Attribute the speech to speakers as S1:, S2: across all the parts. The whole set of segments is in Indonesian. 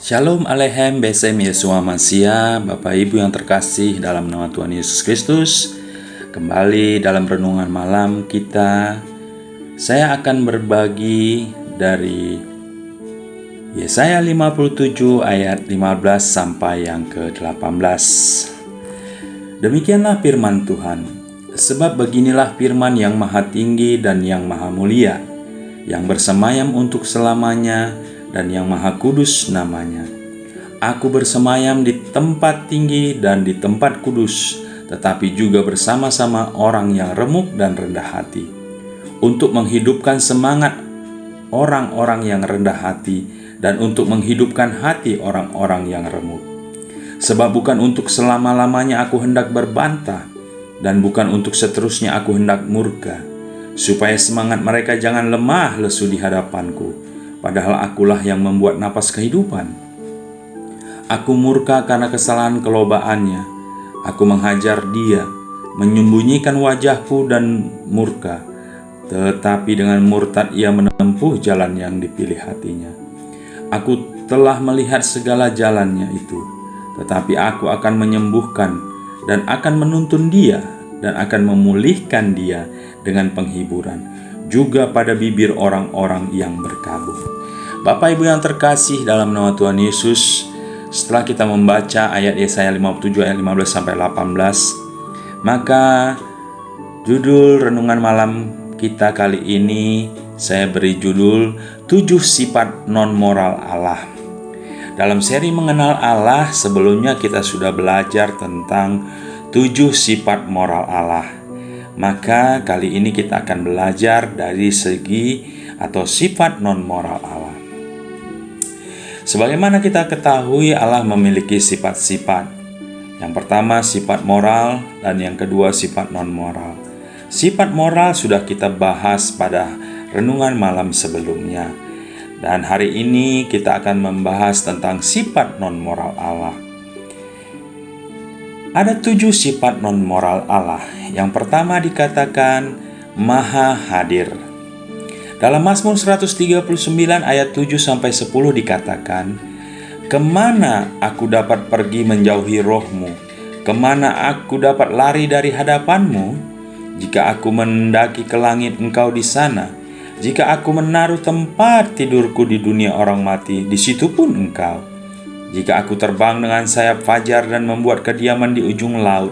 S1: Shalom Aleichem Besem Yeshua Mashiach, Bapak Ibu yang terkasih dalam nama Tuhan Yesus Kristus. Kembali dalam renungan malam kita, saya akan berbagi dari Yesaya 57 ayat 15 sampai yang ke-18. Demikianlah firman Tuhan, sebab beginilah firman yang maha tinggi dan yang maha mulia, yang bersemayam untuk selamanya, dan yang maha kudus namanya. Aku bersemayam di tempat tinggi dan di tempat kudus, tetapi juga bersama-sama orang yang remuk dan rendah hati, untuk menghidupkan semangat orang-orang yang rendah hati dan untuk menghidupkan hati orang-orang yang remuk. Sebab bukan untuk selama-lamanya aku hendak berbantah, dan bukan untuk seterusnya aku hendak murka, supaya semangat mereka jangan lemah lesu di hadapanku. Padahal akulah yang membuat napas kehidupan. Aku murka karena kesalahan kelobaannya. Aku menghajar dia, menyembunyikan wajahku dan murka. Tetapi dengan murtad ia menempuh jalan yang dipilih hatinya. Aku telah melihat segala jalannya itu, tetapi aku akan menyembuhkan dan akan menuntun dia dan akan memulihkan dia dengan penghiburan, juga pada bibir orang-orang yang berkabung. Bapak Ibu yang terkasih dalam nama Tuhan Yesus, setelah kita membaca ayat Yesaya 57 ayat 15 sampai 18, maka judul renungan malam kita kali ini saya beri judul 7 sifat non-moral Allah. Dalam seri mengenal Allah, sebelumnya kita sudah belajar tentang 7 sifat moral Allah. Maka kali ini kita akan belajar dari segi atau sifat non-moral Allah. Sebagaimana kita ketahui, Allah memiliki sifat-sifat. Yang pertama sifat moral dan yang kedua sifat non-moral. Sifat moral sudah kita bahas pada renungan malam sebelumnya. Dan hari ini kita akan membahas tentang sifat non-moral Allah. Ada 7 sifat non-moral Allah. Yang pertama dikatakan Maha Hadir. Dalam Mazmur 139 ayat 7-10 dikatakan, kemana aku dapat pergi menjauhi rohmu? Kemana aku dapat lari dari hadapanmu? Jika aku mendaki ke langit, engkau di sana. Jika aku menaruh tempat tidurku di dunia orang mati, di situ pun engkau. Jika aku terbang dengan sayap fajar dan membuat kediaman di ujung laut,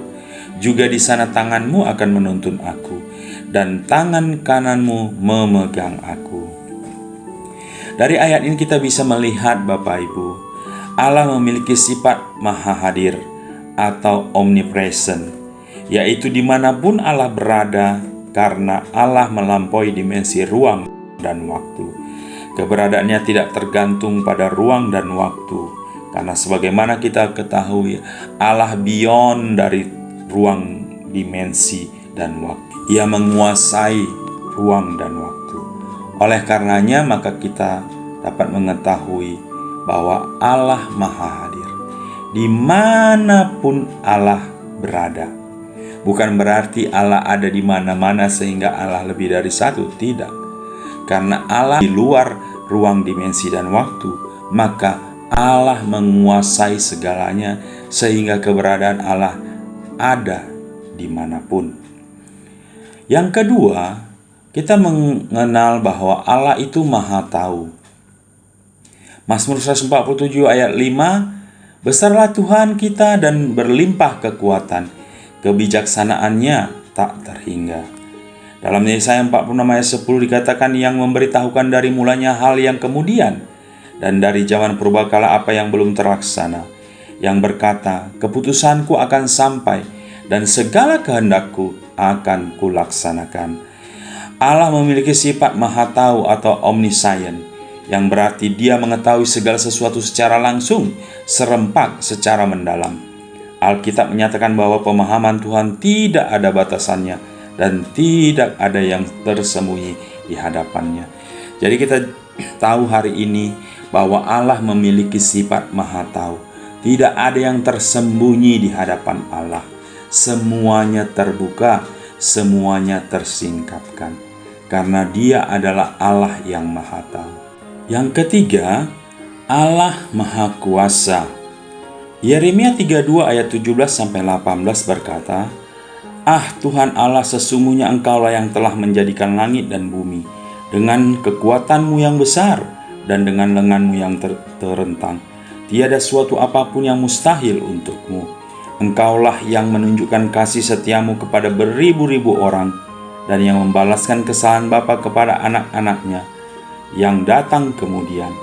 S1: juga di sana tanganmu akan menuntun aku, dan tangan kananmu memegang aku. Dari ayat ini kita bisa melihat Bapak Ibu, Allah memiliki sifat maha hadir atau omnipresent, yaitu dimanapun Allah berada, karena Allah melampaui dimensi ruang dan waktu. Keberadaannya tidak tergantung pada ruang dan waktu, karena sebagaimana kita ketahui, Allah beyond dari ruang, dimensi, dan waktu. Ia menguasai ruang dan waktu. Oleh karenanya, maka kita dapat mengetahui bahwa Allah Maha Hadir dimanapun Allah berada. Bukan berarti Allah ada di mana-mana sehingga Allah lebih dari satu, tidak. Karena Allah di luar ruang, dimensi, dan waktu, maka Allah menguasai segalanya sehingga keberadaan Allah ada dimanapun. Yang kedua, kita mengenal bahwa Allah itu maha tahu. Mazmur 147 ayat 5, besarlah Tuhan kita dan berlimpah kekuatan, kebijaksanaannya tak terhingga. Dalam Yesaya 46 ayat 10 dikatakan, yang memberitahukan dari mulanya hal yang kemudian, dan dari zaman purbakala apa yang belum terlaksana, yang berkata, keputusanku akan sampai dan segala kehendakku akan kulaksanakan. Allah memiliki sifat maha tahu atau omniscient, yang berarti dia mengetahui segala sesuatu secara langsung, serempak, secara mendalam. Alkitab menyatakan bahwa pemahaman Tuhan tidak ada batasannya dan tidak ada yang tersembunyi di hadapannya. Jadi kita tahu hari ini bahwa Allah memiliki sifat maha tahu. Tidak ada yang tersembunyi di hadapan Allah. Semuanya terbuka, semuanya tersingkapkan. karena Dia adalah Allah yang Maha Tahu. Yang ketiga, Allah Maha Kuasa. Yeremia 32 ayat 17-18 berkata, "Ah Tuhan Allah, sesungguhnya Engkaulah yang telah menjadikan langit dan bumi dengan kekuatanmu yang besar dan dengan lenganmu yang terentang. Tiada suatu apapun yang mustahil untukmu. Engkaulah yang menunjukkan kasih setiamu kepada beribu-ribu orang dan yang membalaskan kesalahan bapa kepada anak-anaknya yang datang kemudian.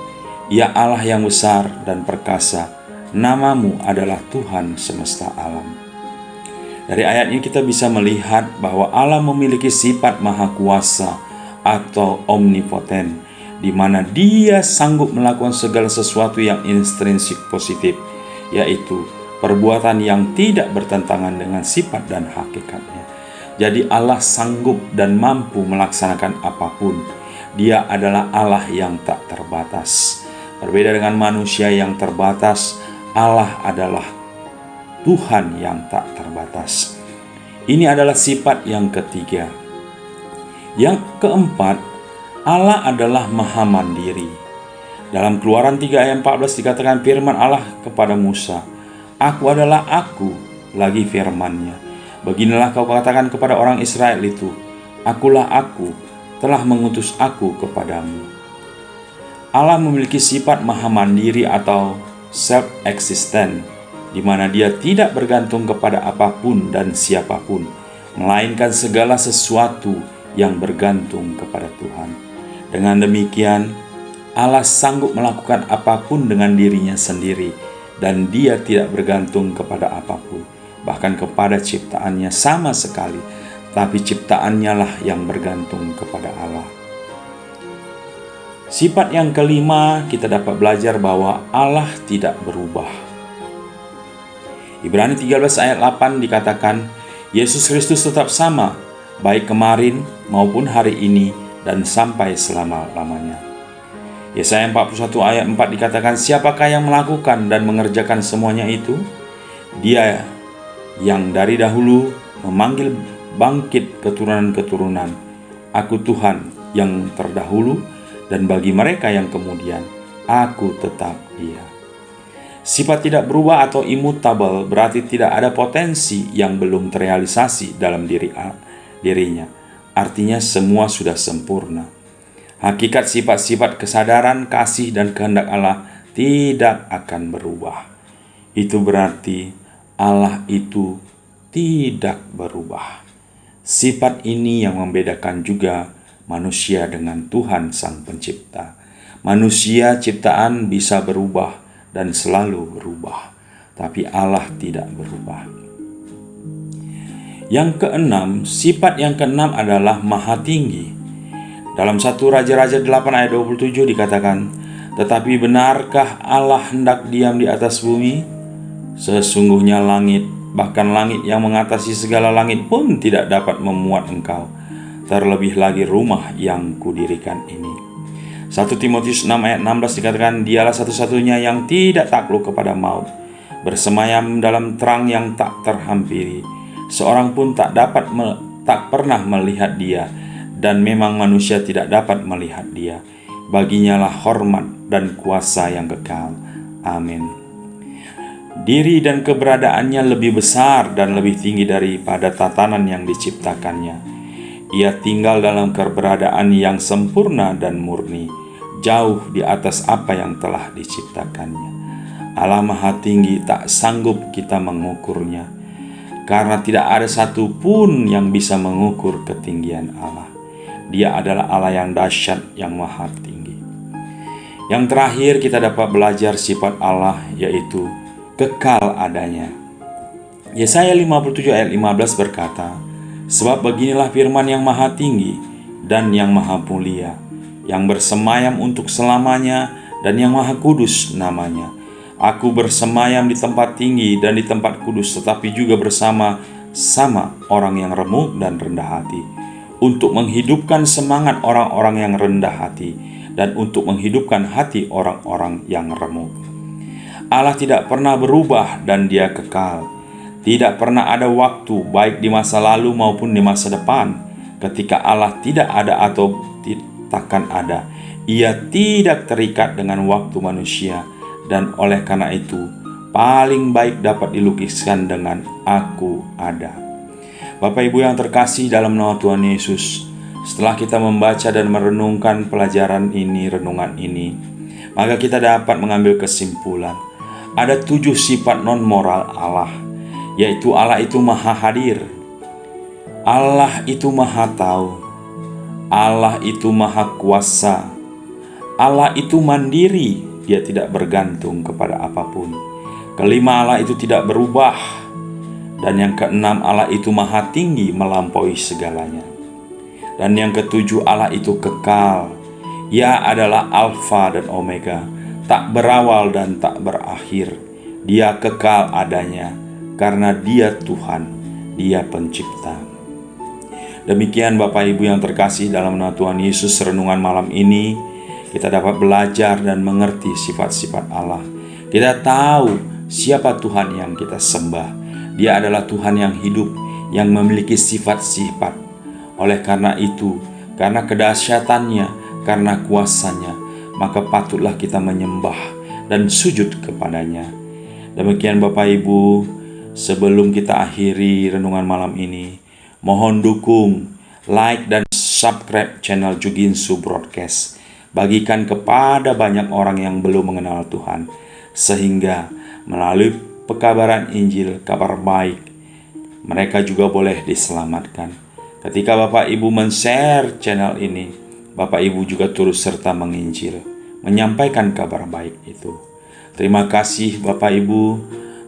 S1: Ya Allah yang besar dan perkasa, namamu adalah Tuhan semesta alam." Dari ayat ini kita bisa melihat bahwa Allah memiliki sifat maha kuasa atau omnipoten, di mana Dia sanggup melakukan segala sesuatu yang intrinsik positif, yaitu perbuatan yang tidak bertentangan dengan sifat dan hakikatnya. Jadi Allah sanggup dan mampu melaksanakan apapun. Dia adalah Allah yang tak terbatas. Berbeda dengan manusia yang terbatas, Allah adalah Tuhan yang tak terbatas. Ini adalah sifat yang ketiga. Yang keempat, Allah adalah maha mandiri. Dalam Keluaran 3 ayat 14 dikatakan firman Allah kepada Musa, "Aku adalah Aku," lagi firman-Nya, "Beginilah kau katakan kepada orang Israel itu, Akulah Aku, telah mengutus Aku kepadamu." Allah memiliki sifat maha mandiri atau self-existent, di mana Dia tidak bergantung kepada apapun dan siapapun, melainkan segala sesuatu yang bergantung kepada Tuhan. Dengan demikian, Allah sanggup melakukan apapun dengan dirinya sendiri, dan Dia tidak bergantung kepada apapun, bahkan kepada ciptaannya sama sekali, tapi ciptaannya lah yang bergantung kepada Allah. Sifat yang kelima, kita dapat belajar bahwa Allah tidak berubah. Ibrani 13 ayat 8 dikatakan, "Yesus Kristus tetap sama, baik kemarin maupun hari ini dan sampai selama-lamanya." Yesaya 41 ayat 4 dikatakan, "Siapakah yang melakukan dan mengerjakan semuanya itu? Dia yang dari dahulu memanggil bangkit keturunan-keturunan. Aku Tuhan yang terdahulu, dan bagi mereka yang kemudian, Aku tetap Dia." Sifat tidak berubah atau immutable berarti tidak ada potensi yang belum terrealisasi dalam dirinya. Artinya semua sudah sempurna. Hakikat sifat-sifat kesadaran, kasih, dan kehendak Allah tidak akan berubah. Itu berarti Allah itu tidak berubah. Sifat ini yang membedakan juga manusia dengan Tuhan Sang Pencipta. Manusia ciptaan bisa berubah dan selalu berubah, tapi Allah tidak berubah. Yang keenam, sifat yang keenam adalah maha tinggi. Dalam 1 Raja-Raja 8 ayat 27 dikatakan, "Tetapi benarkah Allah hendak diam di atas bumi? Sesungguhnya langit, bahkan langit yang mengatasi segala langit pun tidak dapat memuat Engkau. Terlebih lagi rumah yang kudirikan ini." 1 Timotius 6 ayat 16 dikatakan, "Dialah satu-satunya yang tidak takluk kepada maut, bersemayam dalam terang yang tak terhampiri. Seorang pun tak pernah melihat Dia, dan memang manusia tidak dapat melihat Dia. Baginya lah hormat dan kuasa yang kekal. Amin." Diri dan keberadaannya lebih besar dan lebih tinggi daripada tatanan yang diciptakannya. Ia tinggal dalam keberadaan yang sempurna dan murni, jauh di atas apa yang telah diciptakannya. Allah Maha Tinggi, tak sanggup kita mengukurnya, karena tidak ada satu pun yang bisa mengukur ketinggian Allah. Dia adalah Allah yang dahsyat, yang maha tinggi. Yang terakhir, kita dapat belajar sifat Allah, yaitu kekal adanya. Yesaya 57 ayat 15 berkata, "Sebab beginilah firman yang maha tinggi dan yang maha mulia, yang bersemayam untuk selamanya dan yang maha kudus namanya. Aku bersemayam di tempat tinggi dan di tempat kudus, tetapi juga bersama-sama orang yang remuk dan rendah hati, untuk menghidupkan semangat orang-orang yang rendah hati dan untuk menghidupkan hati orang-orang yang remuk." Allah tidak pernah berubah dan Dia kekal. Tidak pernah ada waktu, baik di masa lalu maupun di masa depan, Ketika Allah tidak ada atau takkan ada, Ia tidak terikat dengan waktu manusia, dan oleh karena itu paling baik dapat dilukiskan dengan aku ada. Bapak Ibu yang terkasih dalam nama Tuhan Yesus, setelah kita membaca dan merenungkan renungan ini, maka kita dapat mengambil kesimpulan. Ada 7 sifat non-moral Allah, yaitu Allah itu maha hadir, Allah itu maha tahu, Allah itu maha kuasa, Allah itu mandiri, Dia tidak bergantung kepada apapun. Kelima, Allah itu tidak berubah. Dan yang keenam, Allah itu maha tinggi melampaui segalanya. Dan yang ketujuh, Allah itu kekal. Ia adalah Alfa dan Omega, tak berawal dan tak berakhir. Dia kekal adanya, karena Dia Tuhan, Dia pencipta. Demikian Bapak Ibu yang terkasih dalam nama Tuhan Yesus, renungan malam ini kita dapat belajar dan mengerti sifat-sifat Allah. Kita tahu siapa Tuhan yang kita sembah. Dia adalah Tuhan yang hidup, yang memiliki sifat-sifat. Oleh karena itu, karena kedahsyatannya, karena kuasanya, maka patutlah kita menyembah dan sujud kepadanya. Demikian Bapak Ibu, sebelum kita akhiri renungan malam ini, mohon dukung, like dan subscribe channel Juginsu Broadcast. Bagikan kepada banyak orang yang belum mengenal Tuhan, sehingga melalui pekabaran Injil, kabar baik, mereka juga boleh diselamatkan. Ketika Bapak Ibu men-share channel ini, Bapak Ibu juga turut serta menginjil, menyampaikan kabar baik itu. Terima kasih Bapak Ibu,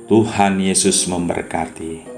S1: Tuhan Yesus memberkati.